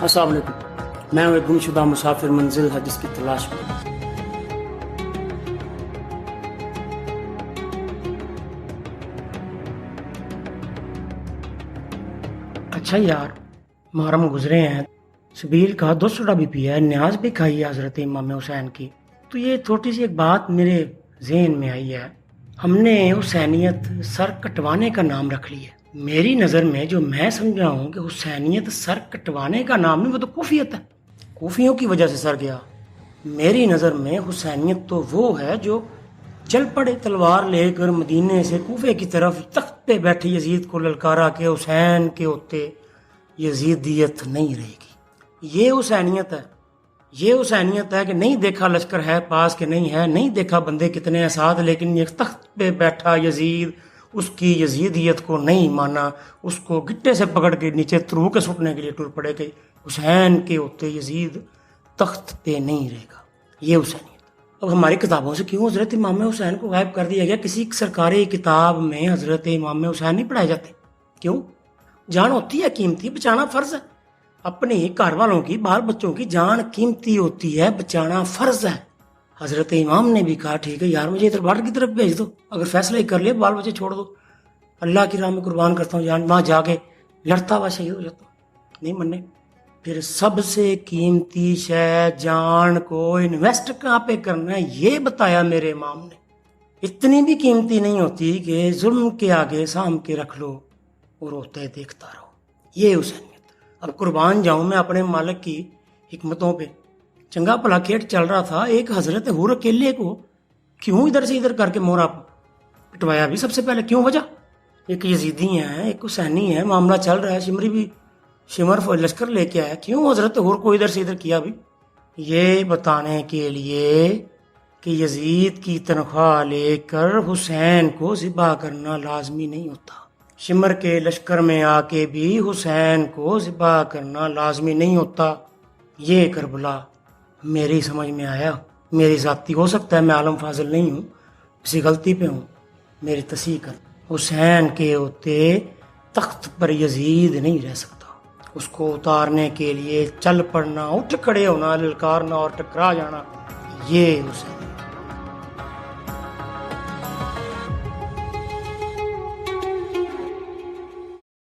السلام علیکم، میں ہوں ایک گمشدہ مسافر، منزل ہے جس کی تلاش میں۔ اچھا یار، محرم گزرے ہیں، سبیل کا دوسرا بھی پیا ہے، نیاز بھی کھائی ہے حضرت امام حسین کی، تو یہ چھوٹی سی ایک بات میرے ذہن میں آئی ہے۔ ہم نے حسینیت سر کٹوانے کا نام رکھ لی ہے۔ میری نظر میں جو میں سمجھا ہوں کہ حسینیت سر کٹوانے کا نام نہیں، وہ تو کوفیت ہے، کوفیوں کی وجہ سے سر گیا۔ میری نظر میں حسینیت تو وہ ہے جو چل پڑے تلوار لے کر مدینے سے کوفے کی طرف، تخت پہ بیٹھے یزید کو للکارا کہ حسین کے ہوتے یزیدیت نہیں رہے گی۔ یہ حسینیت ہے، یہ حسینیت ہے کہ نہیں دیکھا لشکر ہے پاس کہ نہیں ہے، نہیں دیکھا بندے کتنے ہیں ساتھ، لیکن یہ تخت پہ بیٹھا یزید اس کی یزیدیت کو نہیں مانا، اس کو گٹے سے پکڑ کے نیچے ترو کے سٹنے کے لیے ٹور پڑے کہ حسین کے ہوتے یزید تخت پہ نہیں رہے گا۔ یہ حسینیت۔ اب ہماری کتابوں سے کیوں حضرت امام حسین کو غائب کر دیا گیا؟ کسی سرکاری کتاب میں حضرت امام حسین نہیں پڑھائے جاتے؟ کیوں؟ جان ہوتی ہے قیمتی، بچانا فرض ہے۔ اپنی گھر والوں کی، بال بچوں کی جان قیمتی ہوتی ہے، بچانا فرض ہے۔ حضرت امام نے بھی کہا ٹھیک ہے یار، مجھے ادھر بارڈر کی طرف بھیج دو، اگر فیصلہ ہی کر لیا بال بچے چھوڑ دو، اللہ کی راہ میں قربان کرتا ہوں جان، وہاں جا کے لڑتا ہوا شہید ہو جاتا ہوں، نہیں مننے۔ پھر سب سے قیمتی شے جان کو انویسٹ کہاں پہ کرنا ہے یہ بتایا میرے امام نے۔ اتنی بھی قیمتی نہیں ہوتی کہ ظلم کے آگے سام کے رکھ لو اور ہوتے دیکھتا رہو۔ یہ حسینیت۔ اب قربان جاؤں میں اپنے مالک کی حکمتوں پہ۔ چنگا بھلا کھیٹ چل رہا تھا، ایک حضرت حور اکیلے کو کیوں ادھر سے ادھر کر کے مورا پٹوایا بھی؟ سب سے پہلے کیوں وجہ؟ ایک یزیدی ہیں، ایک حسینی ہے، معاملہ چل رہا ہے، شمری بھی شمر لشکر لے کے آیا، کیوں حضرت حور کو ادھر سے ادھر کیا بھی؟ یہ بتانے کے لیے کہ یزید کی تنخواہ لے کر حسین کو ذبح کرنا لازمی نہیں ہوتا، شمر کے لشکر میں آ کے بھی حسین کو ذبح کرنا لازمی نہیں ہوتا۔ یہ کربلا میری سمجھ میں آیا، میری ذاتی ہو سکتا ہے میں عالم فاضل نہیں ہوں، کسی غلطی پہ ہوں، میری تصحیح کر۔ حسین کے ہوتے تخت پر یزید نہیں رہ سکتا، اس کو اتارنے کے لیے چل پڑنا، اٹھ کھڑے ہونا، للکارنا اور ٹکرا جانا، یہ حسین